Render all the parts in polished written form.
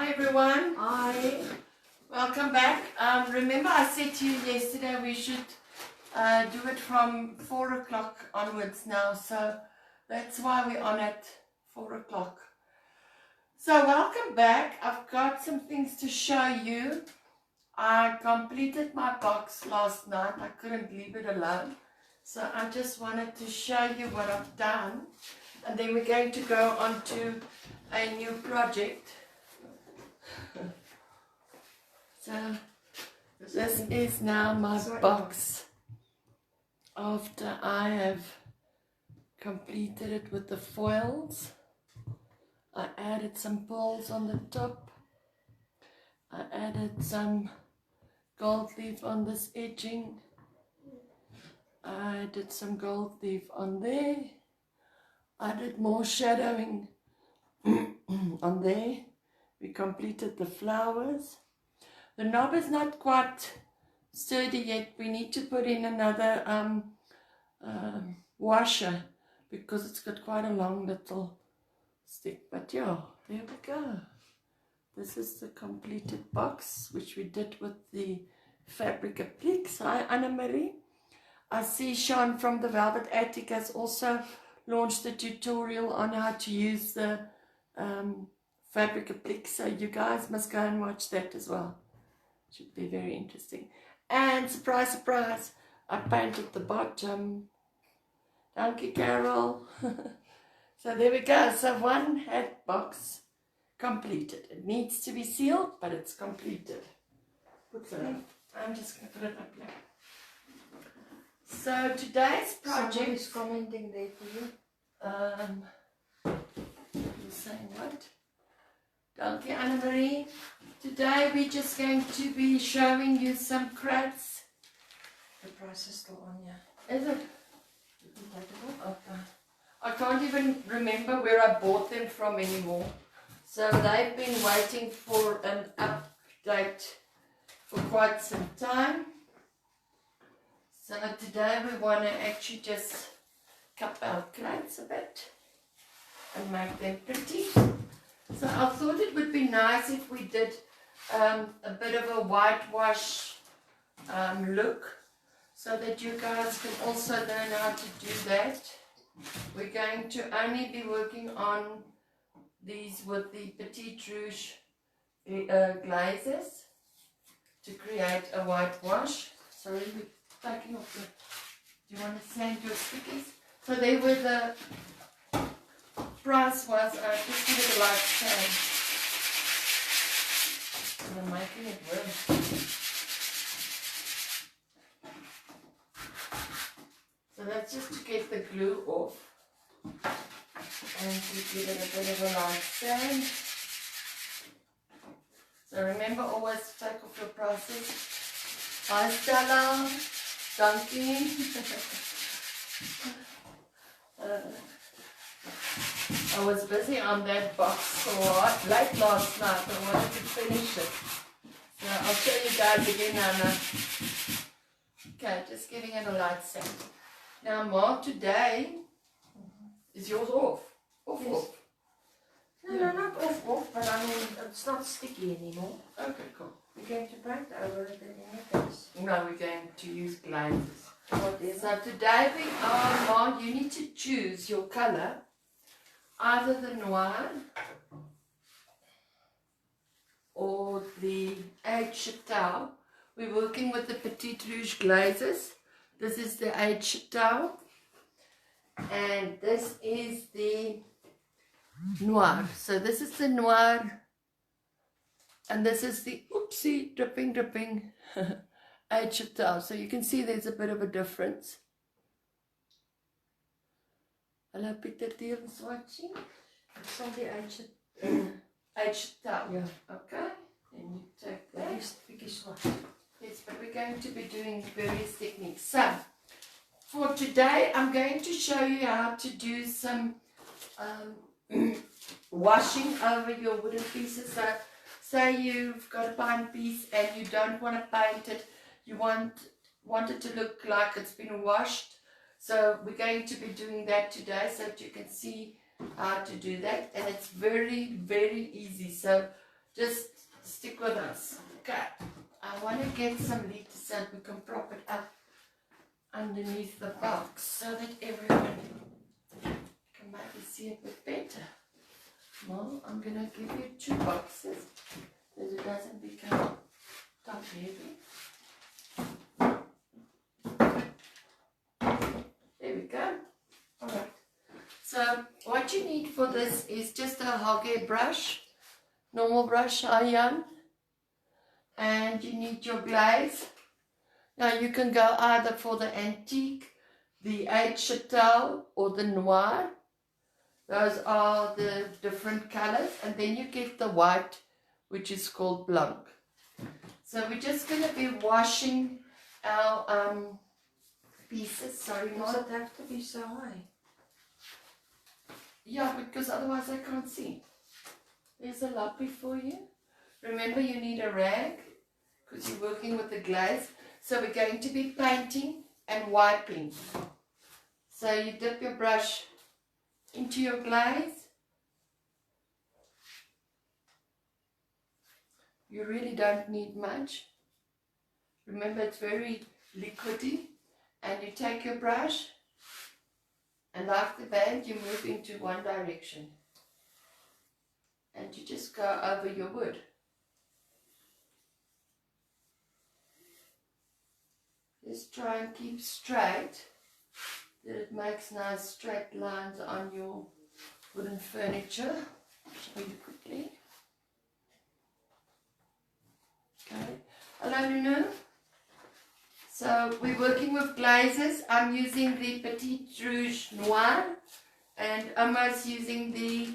Hi everyone. Hi. Welcome back. Remember I said to you yesterday we should do it from 4 o'clock onwards now, so that's why we're on at 4 o'clock. So welcome back. I've got some things to show you. I completed my box last night. I couldn't leave it alone. So I just wanted to show you what I've done. And then we're going to go on to a new project. So this is now my box after I have completed it with the foils. I added some pearls on the top. I added some gold leaf on this edging. I did some gold leaf on there. I did more shadowing on there. We completed the flowers. The knob is not quite sturdy yet. We need to put in another washer because it's got quite a long little stick. But yeah, there we go. This is the completed box, which we did with the fabric appliques. Hi, Anna Marie. I see Sean from the Velvet Attic has also launched a tutorial on how to use the fabric applique, so you guys must go and watch that as well. Should be very interesting. And surprise, surprise, I painted the bottom. Thank you, Carol. So there we go. So one hat box completed. It needs to be sealed, but it's completed. I'm just going to put it up here. So today's project. Someone is commenting there for you. You're saying what? Thank you, Anna Marie. Today we're just going to be showing you some crafts. The price is still on, yeah. Is it? Okay. I can't even remember where I bought them from anymore. So they've been waiting for an update for quite some time. So today we want to actually just cup our crates a bit and make them pretty. So I thought it would be nice if we did a bit of a whitewash look, so that you guys can also learn how to do that. We're going to only be working on these with the Petite Rouge glazes to create a whitewash. Sorry, we're taking off the... Do you want to sand your stickies? So they were the... price was, just give it a light sand. And I'm making it work. So that's just to get the glue off. And to give it a bit of a light sand. So remember, always take off your prices. Hi Stella, thank you. I was busy on that box so late last night. I wanted to finish it. So I'll show you guys again, Anna. Okay, just giving it a light sand. Now, Ma, today is yours off. Off, yes. off. No, not off, but I mean, it's not sticky anymore. Okay, cool. We're going to paint over it in the next. No, we're going to use glazes. Whatever. So today we are, Ma, you need to choose your color. Either the noir or the Eau Chateau. We're working with the Petite Rouge glazes. This is the Eau Chateau. And this is the noir. So this is the noir. And this is the, oopsie, dripping Eau Chateau. So you can see there's a bit of a difference. Hello, Peter Deals watching. It's on the edge. H-Tau. Yeah. Okay. And you take that. Yes, but we're going to be doing various techniques. So, for today, I'm going to show you how to do some washing over your wooden pieces. So, say you've got a pine piece and you don't want to paint it. You want it to look like it's been washed. So we're going to be doing that today so that you can see how to do that. And it's very, very easy. So just stick with us. Okay, I want to get some lettuce so we can prop it up underneath the box so that everyone can maybe see it a bit better. Well, I'm going to give you 2 boxes so it doesn't become top heavy. There we go. Alright. So what you need for this is just a hoggy brush, normal brush, iron, and you need your glaze. Now you can go either for the antique, the H-Chateau, or the noir. Those are the different colors, and then you get the white, which is called blanc. So we're just going to be washing our pieces. Sorry, Does it have to be so high? Yeah, because otherwise I can't see. There's a lappy for you. Remember, you need a rag because you're working with the glaze. So we're going to be painting and wiping. So you dip your brush into your glaze. You really don't need much. Remember, it's very liquidy. And you take your brush, and like the band, you move into one direction. And you just go over your wood. Just try and keep straight, that it makes nice straight lines on your wooden furniture. I'll show you quickly. Okay. Hello, Nunu. So we're working with glazes. I'm using the Petite Rouge Noir, and Emma's using the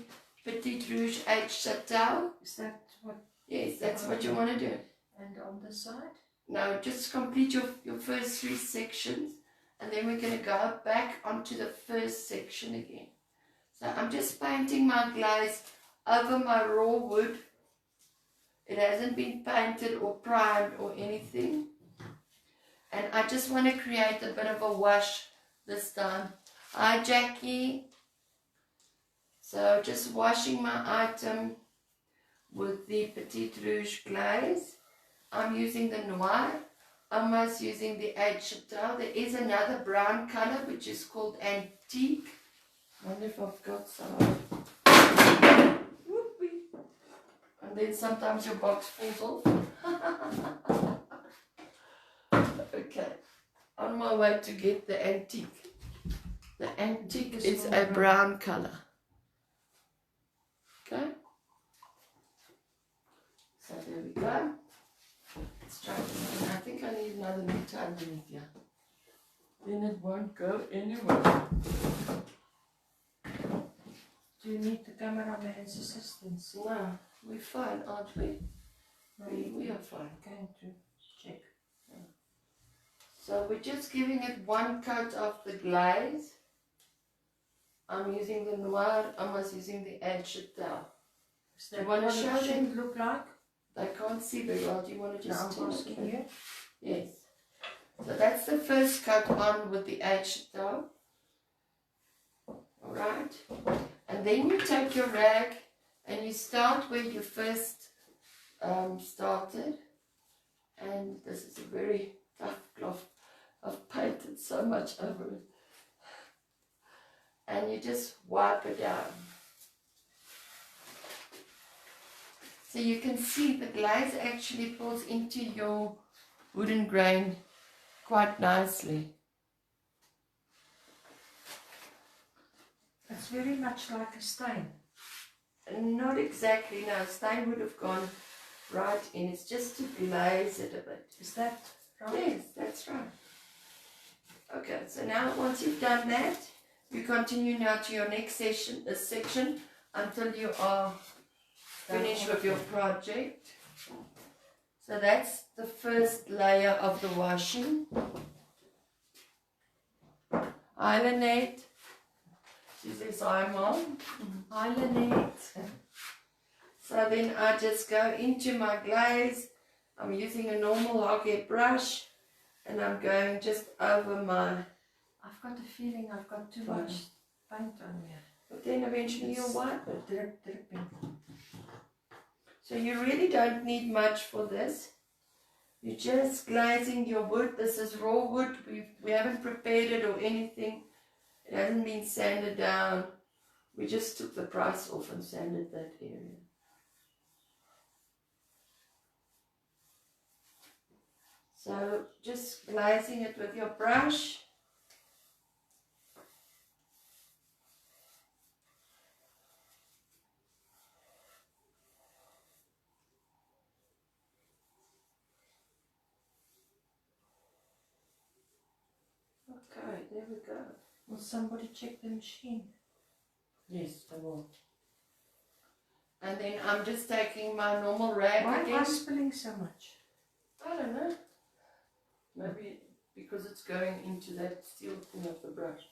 Petite Rouge H-Chateau. Is that what? Yes, that's what you want to do. And on the side? Now just complete your first 3 sections, and then we're going to go back onto the first section again. So I'm just painting my glaze over my raw wood. It hasn't been painted or primed or anything. And I just want to create a bit of a wash this time. Hi, Jackie. So just washing my item with the Petite Rouge glaze. I'm using the Noir. Almost using the H-Chateau. There is another brown color which is called Antique. I wonder if I've got some. Whoopee. And then sometimes your box falls off. Okay, on my way to get the antique. The antique is a brown color. Okay, so there we go. Let's try it. I think I need another meter underneath here. Then it won't go anywhere. Do you need the cameraman's assistance? No, we're fine, aren't we? We are fine. Going to check. So we're just giving it 1 coat of the glaze. I'm using the Noir, Emma's using the H-Chateau. Do you want to show them? Look like? They can't see very well. Do you want to just No, I'm asking you. Yes. So that's the first coat on with the H-Chateau. Alright. And then you take your rag and you start where you first started. And this is a very tough cloth. I've painted so much over it. And you just wipe it down. So you can see the glaze actually pulls into your wooden grain quite nicely. It's very much like a stain. Not exactly, no. Stain would have gone right in. It's just to glaze it a bit. Is that right? Yes, that's right. Okay, so now once you've done that, you continue now to your next section until you are finished with your project. So that's the first layer of the washing. Hi, Lynette. She says, hi, Mom. Hi, Lynette. So then I just go into my glaze. I'm using a normal hoghead brush, and I'm going just over my... I've got a feeling I've got too much paint on here. But then eventually you'll wipe it. Dripping. So you really don't need much for this. You're just glazing your wood. This is raw wood. We haven't prepared it or anything. It hasn't been sanded down. We just took the price off and sanded that area. So just glazing it with your brush. Okay, there we go. Will somebody check the machine? Yes, I will. And then I'm just taking my normal rag Why am again. I spilling so much? I don't know. Maybe because it's going into that steel thing of the brush.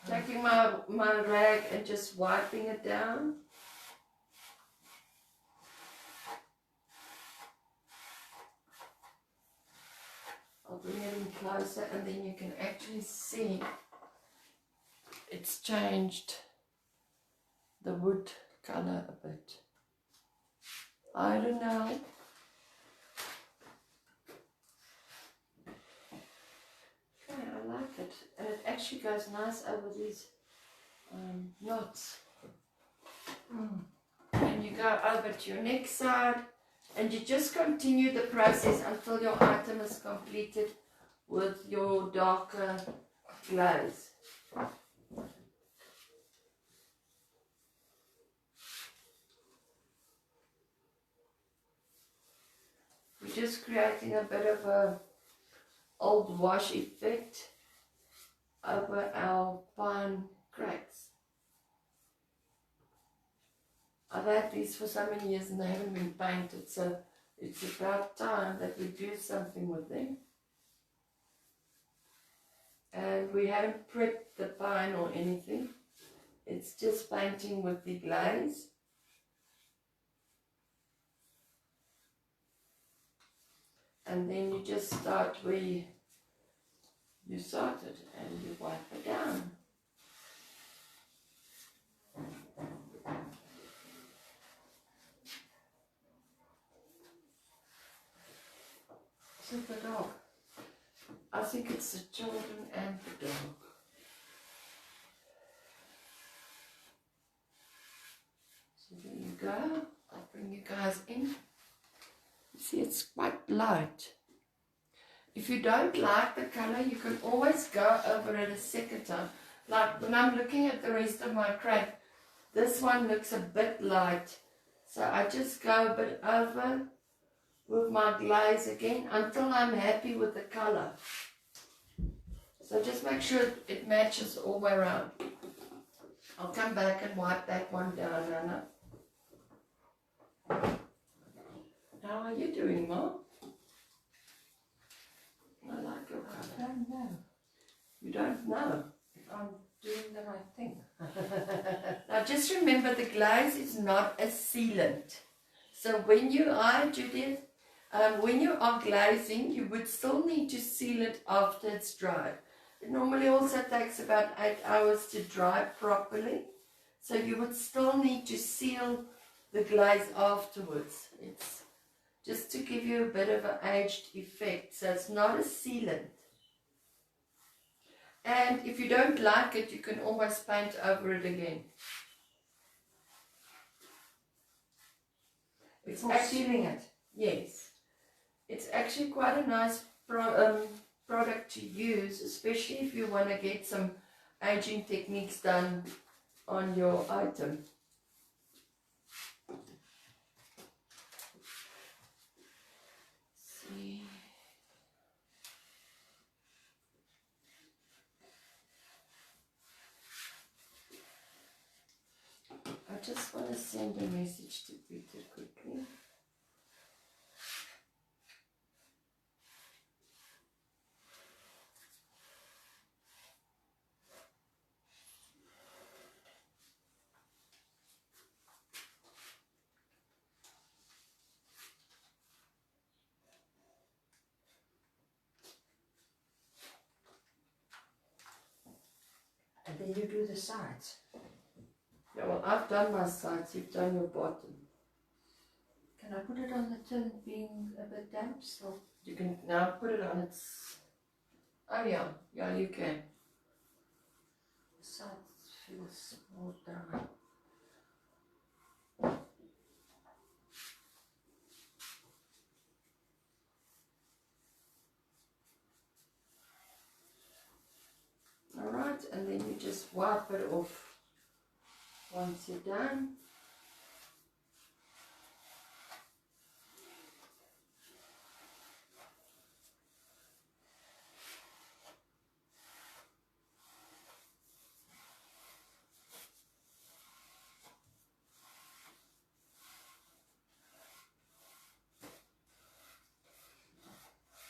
Taking my rag and just wiping it down. I'll bring it in closer and then you can actually see it's changed the wood color a bit. I don't know. Okay, I like it. And it actually goes nice over these knots. And you go over to your next side and you just continue the process until your item is completed with your darker glaze. We're just creating a bit of a old wash effect over our pine cracks. I've had these for so many years and they haven't been painted, so it's about time that we do something with them. And we haven't prepped the pine or anything. It's just painting with the glaze. And then you just start where you started and you wipe it down. Is it the dog? I think it's the children and the dog. So there you go. I'll bring you guys in. You see, it's quite light. If you don't like the color, you can always go over it a second time. Like when I'm looking at the rest of my crack, this one looks a bit light. So I just go a bit over with my glaze again until I'm happy with the color. So just make sure it matches all the way around. I'll come back and wipe that one down, Nana. How are you doing, Mom? I like your color. I don't know You don't know. if I'm doing the right thing. Now just remember the glaze is not a sealant. So when you are, Judith, when you are glazing, you would still need to seal it after it's dried. It normally also takes about 8 hours to dry properly. So you would still need to seal the glaze afterwards. It's just to give you a bit of an aged effect. So it's not a sealant. And if you don't like it, you can always paint over it again. It's For sealing it. Yes. It's actually quite a nice product to use, especially if you want to get some aging techniques done on your item. See. I just want to send a message to Peter quickly. And then you do the sides. Yeah, well, I've done my sides, you've done your bottom. Can I put it on the tin being a bit damp still? You can now put it on its... Oh yeah, yeah you can. The side feels more dry. Alright, and then you just wipe it off once you're done.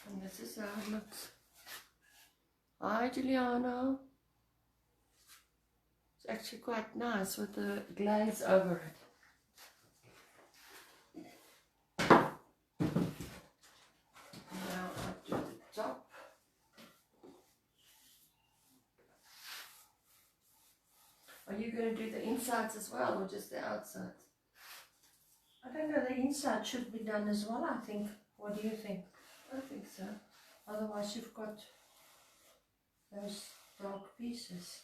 And this is how it looks. Hi Juliana. It's actually quite nice with the glaze over it. Now I do the top. Are you going to do the insides as well or just the outsides? I don't know, the inside should be done as well, I think. What do you think? I think so. Otherwise you've got those dark pieces.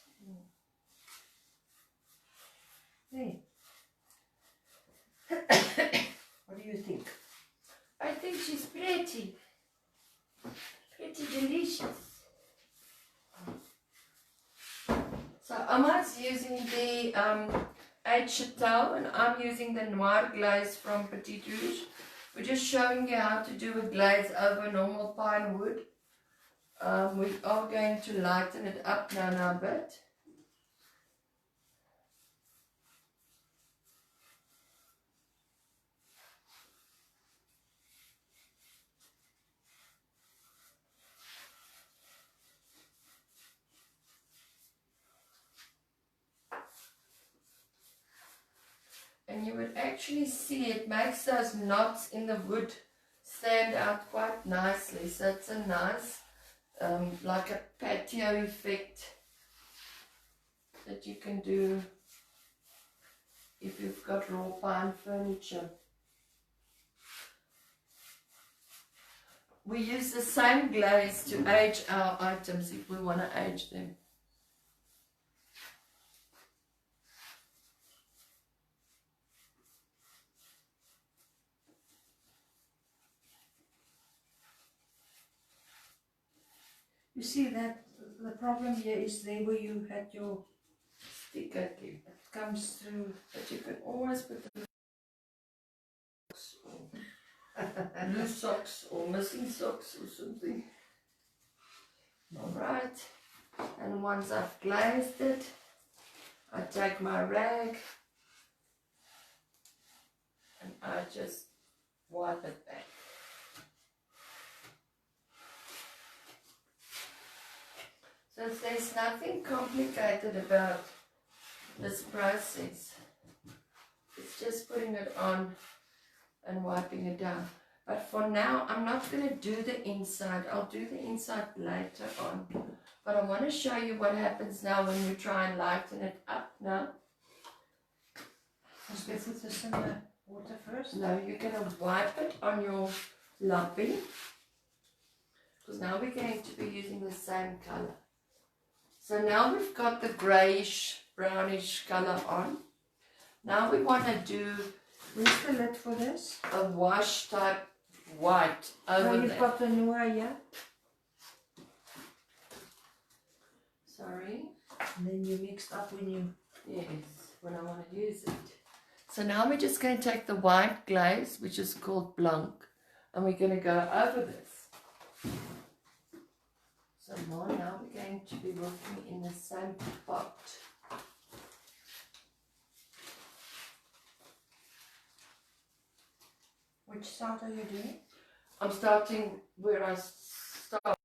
Hey. What do you think? I think she's pretty. Pretty delicious. So Amar's using the Eight Chateau and I'm using the Noir Glaze from Petit Rouge. We're just showing you how to do a glaze over normal pine wood. We are going to lighten it up now a bit. And you would actually see it makes those knots in the wood stand out quite nicely. So it's a nice, like a patio effect that you can do if you've got raw pine furniture. We use the same glaze to age our items if we want to age them. You see that the problem here is there where you had your Sticker clip. it comes through. But you can always put the loose socks or missing socks or something. Alright, and once I've glazed it, I take my rag and I just wipe it back. So there's nothing complicated about this process. It's just putting it on and wiping it down. But for now, I'm not going to do the inside. I'll do the inside later on. But I want to show you what happens now when you try and lighten it up now. Must we put this in the water first? No, you're going to wipe it on your lappy. Because now we're going to be using the same color. So now we've got the grayish, brownish color on. Now we want to do Where's the lid for this? a wash type white over Oh, you've there. got the Noir, yeah? Sorry. And then you mixed up when you... Yes, when I want to use it. So now we're just going to take the white glaze, which is called Blanc, and we're going to go over this. So now we're going to be working in the same pot. Which side are you doing? I'm starting where I started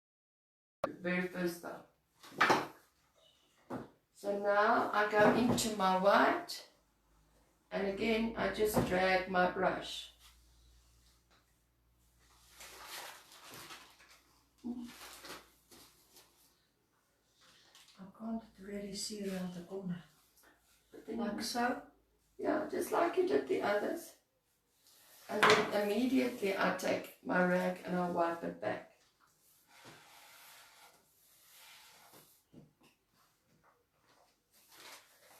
very first time. So now I go into my white, and again I just drag my brush. I can't really see around the corner. But then Like so? yeah, just like you did the others. And then immediately I take my rag and I wipe it back.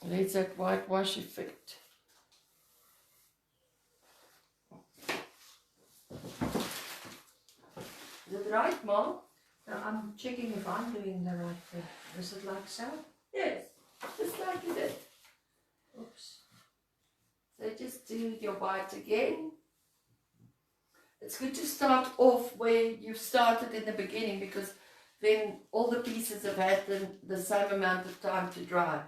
Leaves that whitewash effect. Is it right, Mom? Now I'm checking if I'm doing the right thing. Is it like so? Yes, just like you did. Oops. So just do your white again. It's good to start off where you started in the beginning, because then all the pieces have had the same amount of time to dry.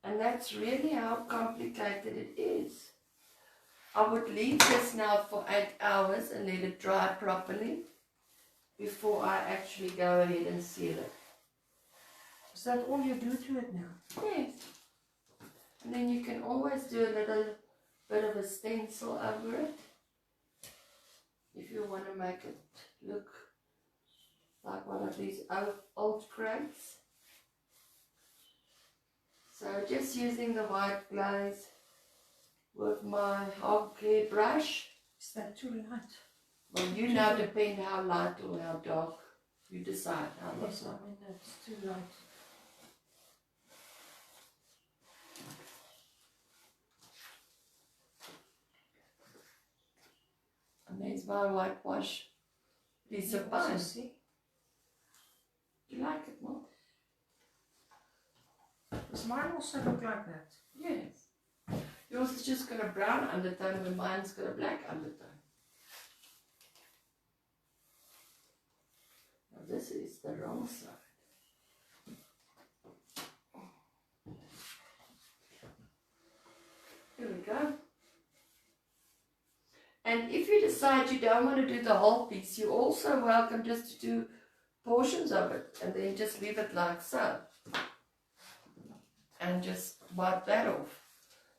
And that's really how complicated it is. I would leave this now for 8 hours and let it dry properly before I actually go ahead and seal it. Is that all you do to it now? Yes. And then you can always do a little bit of a stencil over it if you want to make it look like one of these old crates. So just using the white glaze with my hog hair brush. Is that too light? Well, you now depend how light or how dark. You decide how much. Yes, I mean that's too light. And there's my whitewash piece of pine. See? Do you like it, Mom? Does mine also look like that? Yes. Yours is just got a brown undertone, and mine's got a black undertone. Now this is the wrong side. Here we go. And if you decide you don't want to do the whole piece, you're also welcome just to do portions of it and then just leave it like so. And just wipe that off.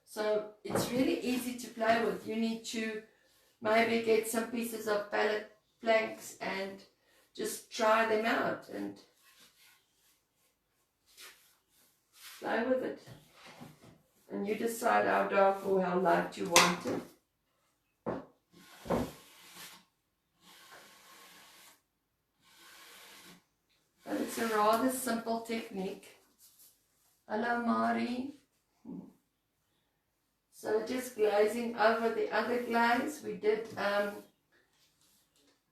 So it's really easy to play with. You need to maybe get some pieces of palette planks and just try them out and play with it. And you decide how dark or how light you want it. But it's a rather simple technique. Hello, Mari. So just glazing over the other glaze. We did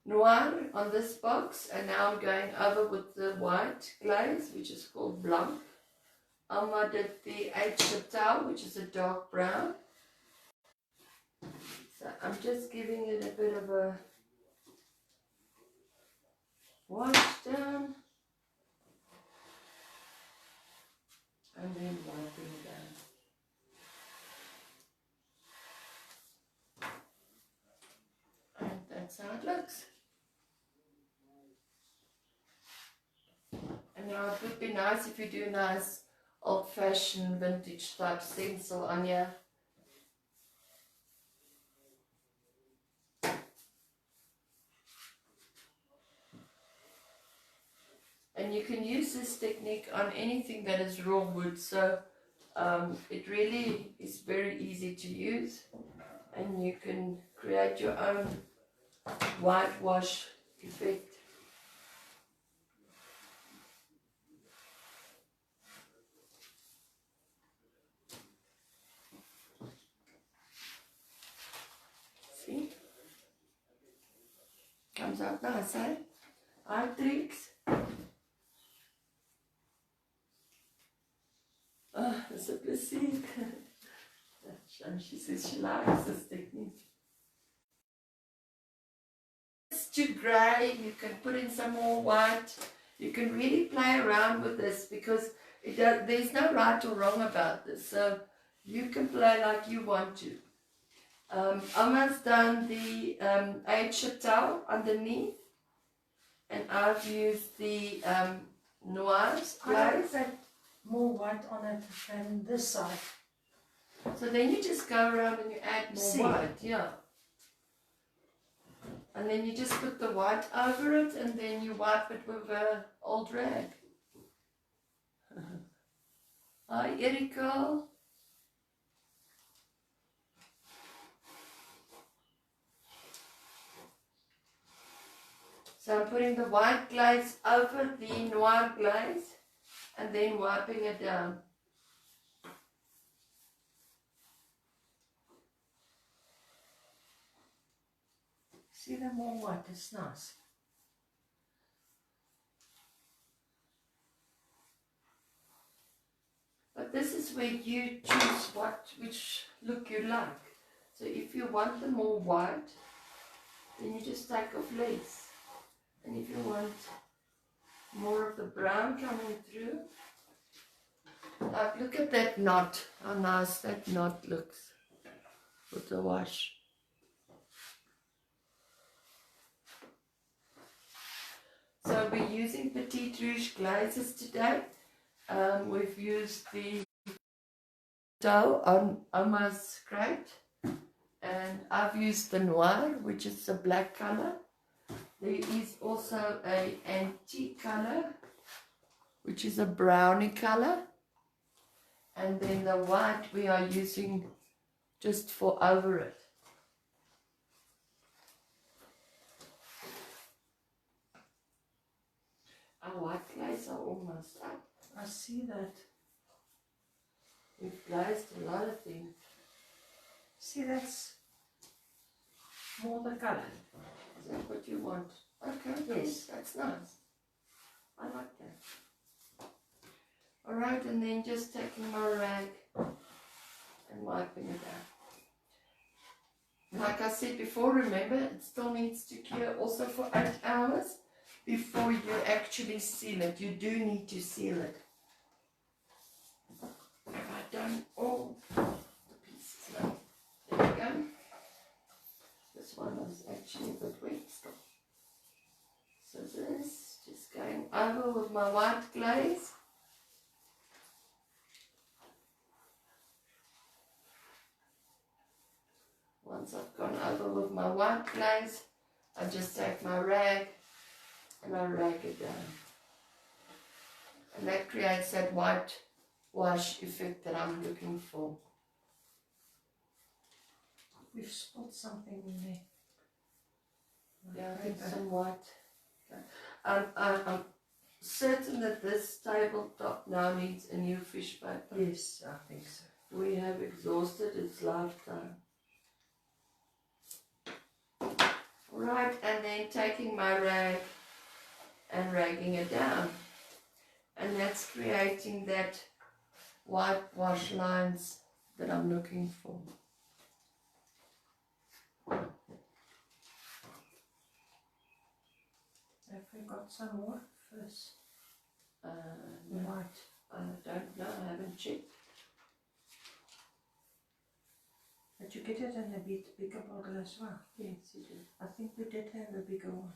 noir on this box, and now I'm going over with the white glaze, which is called blanc. Alma did the H Chateau, which is a dark brown. So I'm just giving it a bit of a wash down. And then wiping down. And that's how it looks. And now it would be nice if you do a nice old-fashioned vintage type stencil on here. And you can use this technique on anything that is raw wood, so it really is very easy to use, and you can create your own whitewash effect. See? Comes out nice, eh? Eye tricks. Oh, it's a plezier. And she says she likes this technique. It's too grey, you can put in some more white. You can really play around with this because there's no right or wrong about this. So you can play like you want to. Alma's done the H Chateau underneath, and I've used the noirs. I like that more white on it than this side. So then you just go around and you add more white, yeah. And then you just put the white over it, and then you wipe it with an old rag. Hi, Erika. So I'm putting the white glaze over the noir glaze and then wiping it down. See the more white, it's nice. But this is where you choose which look you like. So if you want the more white, then you just take off less. And if you want more of the brown coming through, like look at that knot, how nice that knot looks with the wash. So we're using Petite Rouge glazes today. We've used the dough on Oma's crate, and I've used the noir, which is a black color. There is also a antique color, which is a browny color, and then the white we are using just for over it. Our white glaze are almost up. I see that. We've glazed a lot of things. See, that's more the color. Is that what you want? Okay, yes, that's nice. I like that. Alright, and then just taking my rag and wiping it out. Like I said before, remember, it still needs to cure also for 8 hours before you actually seal it. You do need to seal it. Have I done all the pieces now? There we go. This one was actually a bit wet still. So this, just going over with my white glaze. Once I've gone over with my white glaze, I just take my rag and I rag it down. And that creates that white wash effect that I'm looking for. We've spilled something in there. Yeah, I think some white. I'm certain that this tabletop now needs a new fish paper. Yes, I think so. We have exhausted its lifetime. Right, and then taking my rag and ragging it down. And that's creating that white wash lines that I'm looking for. Have we got some more first? No, White. I don't know, I haven't checked. Did you get it in a bit bigger bottle as well? Yes, you do. I think we did have a bigger one.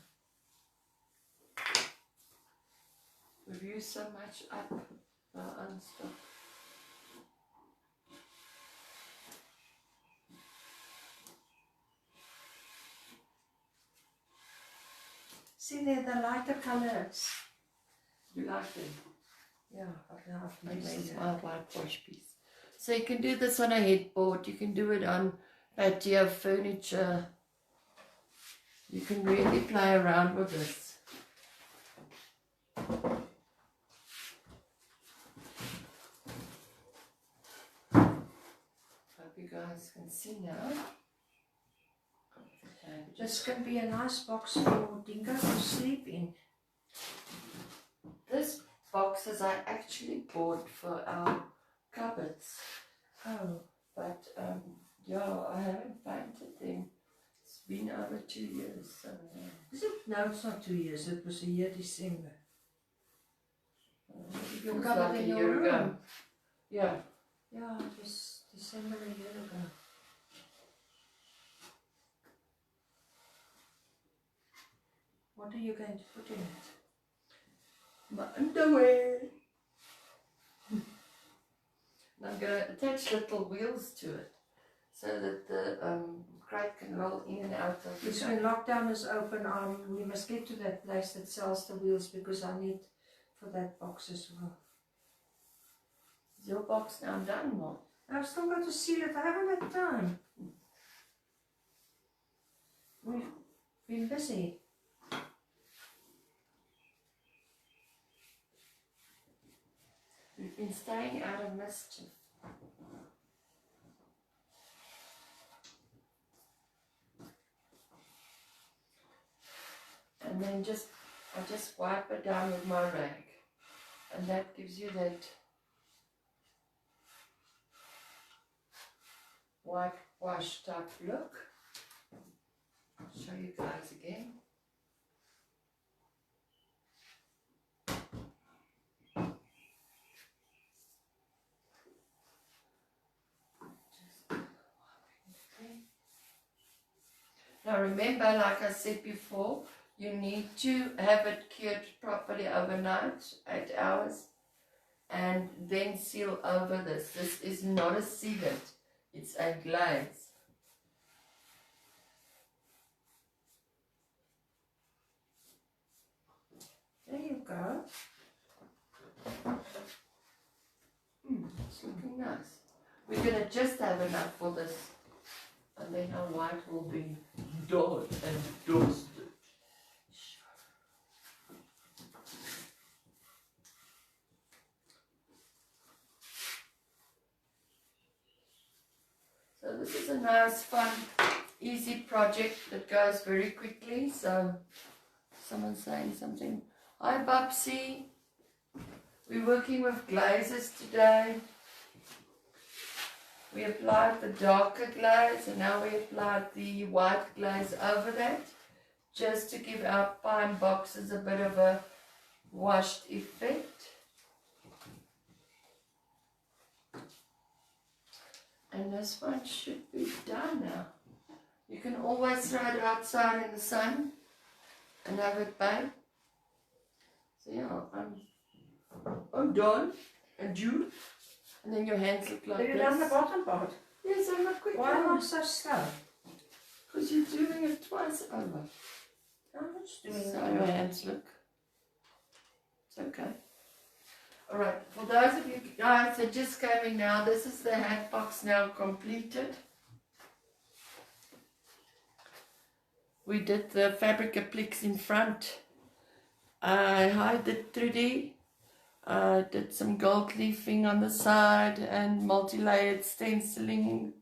We've used so much up our own stuff. See there, the lighter colors. You like them? Yeah, I've And missed there's it. my whitewash piece. So you can do this on a headboard, you can do it on patio furniture. You can really play around with this. Hope you guys can see now. Okay, This can be a nice box for Dingo to sleep in. this boxes I actually bought for our cupboards. Oh, But yeah, I haven't painted them. It's been over 2 years. So, is it? No, it's not 2 years. It was a year December. it Your feels cupboard like in a your year ago. room. Yeah. Yeah, it was December a year ago. What are you going to put in it? My underwear. And I'm going to attach little wheels to it so that the crate can roll in and out of the Because when lockdown is open, we must get to that place that sells the wheels because I need for that box as well. Is your box now done, Mom? I've still got to seal it. I haven't had time. We've been busy. We've been staying out of mischief. And then I just wipe it down with my rag. And that gives you that whitewash type look. I'll show you guys again. Now remember, like I said before, you need to have it cured properly overnight, 8 hours, and then seal over this. This is not a sealant, it's a glaze. There you go. It's looking nice. We're going to just have enough for this, and then our white will be done and dusted. So this is a nice, fun, easy project that goes very quickly. So someone's saying something. Hi Babsy. We're working with glazes today. We applied the darker glaze and now we applied the white glaze over that, just to give our pine boxes a bit of a washed effect. And this one should be done now. You can always throw it outside in the sun and have it baked. So yeah, I'm done. And you? And then your hands look like Have you this. done the bottom part? Yes, I'm not quick. Why am I so slow? Because you're doing it twice over. I'm just doing So it. your hands look. It's okay. Alright, for those of you guys that just came in now, this is the hat box now completed. We did the fabric appliques in front. I hid it 3D. I did some gold leafing on the side and multi-layered stenciling.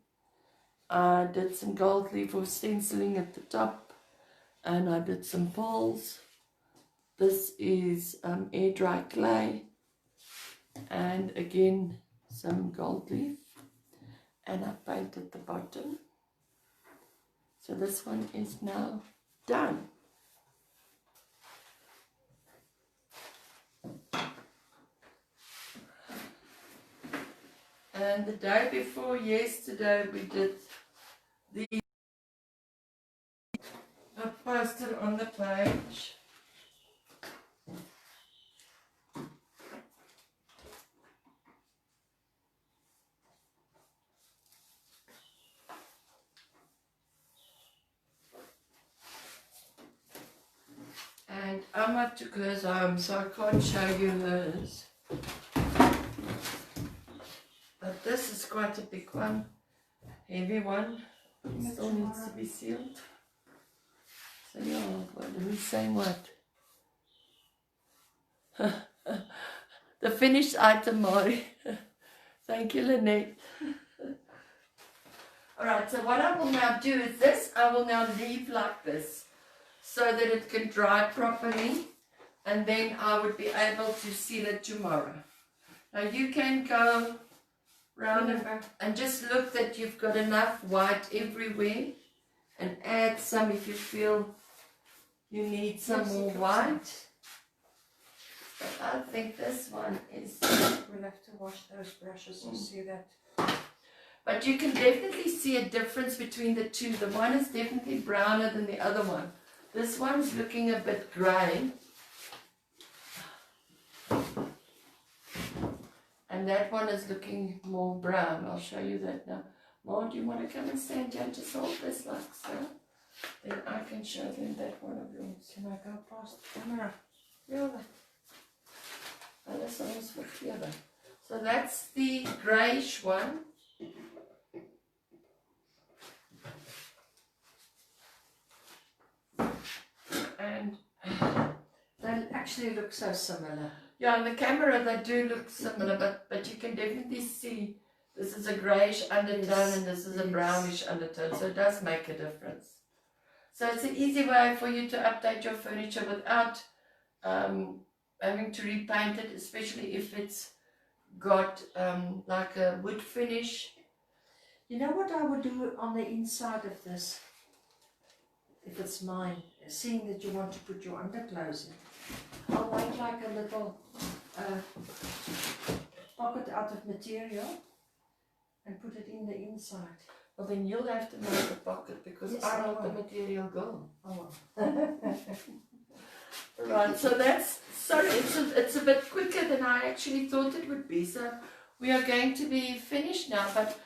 I did some gold leaf with stenciling at the top, and I did some pulls. This is air dry clay, and again some gold leaf, and I painted the bottom. So this one is now done. And the day before yesterday we did the, I posted on the page. And Amma took hers home, so I can't show you hers. But this is quite a big one, heavy one. It still needs to be sealed. So yeah, who's saying what? The finished item, Mari. Thank you, Lynette. Alright, so what I will now do is this, I will now leave like this, so that it can dry properly, and then I would be able to seal it tomorrow. Now you can go round and just look that you've got enough white everywhere, and add some if you feel you need some more white. But I think this one is... We'll have to wash those brushes and see that. But you can definitely see a difference between the two. The one is definitely browner than the other one. This one's looking a bit grey. And that one is looking more brown. I'll show you that now. Mom, do you want to come and stand here and just hold this like so? Then I can show them that one of yours. Can I go past the camera? Yeah. Oh, this one is for clearer. So that's the greyish one. And They actually look so similar. Yeah, on the camera they do look similar, but you can definitely see this is a greyish undertone and this is a brownish undertone, so it does make a difference. So it's an easy way for you to update your furniture without having to repaint it, especially if it's got like a wood finish. You know what I would do on the inside of this, if it's mine, seeing that you want to put your underclothes in, I'll make like a little pocket out of material and put it in the inside. Well, then you'll have to make a pocket because Yes, I'm I not the will. material girl. Oh well. Right, so that's, sorry, it's a bit quicker than I actually thought it would be. So we are going to be finished now, but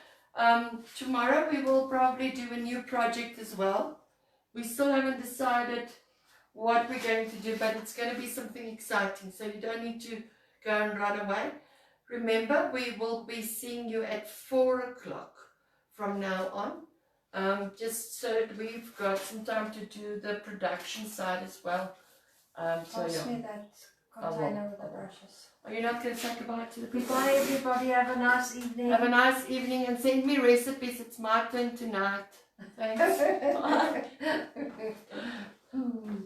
tomorrow we will probably do a new project as well. We still haven't decided what we're going to do, but it's going to be something exciting, so you don't need to go and run away. Remember, we will be seeing you at 4 o'clock from now on, just so that we've got some time to do the production side as well. So Pass yeah. me that container with the brushes. Are you not going to say goodbye to the people? Goodbye everybody, have a nice evening. Have a nice evening and send me recipes. It's my turn tonight. Thanks. Bye.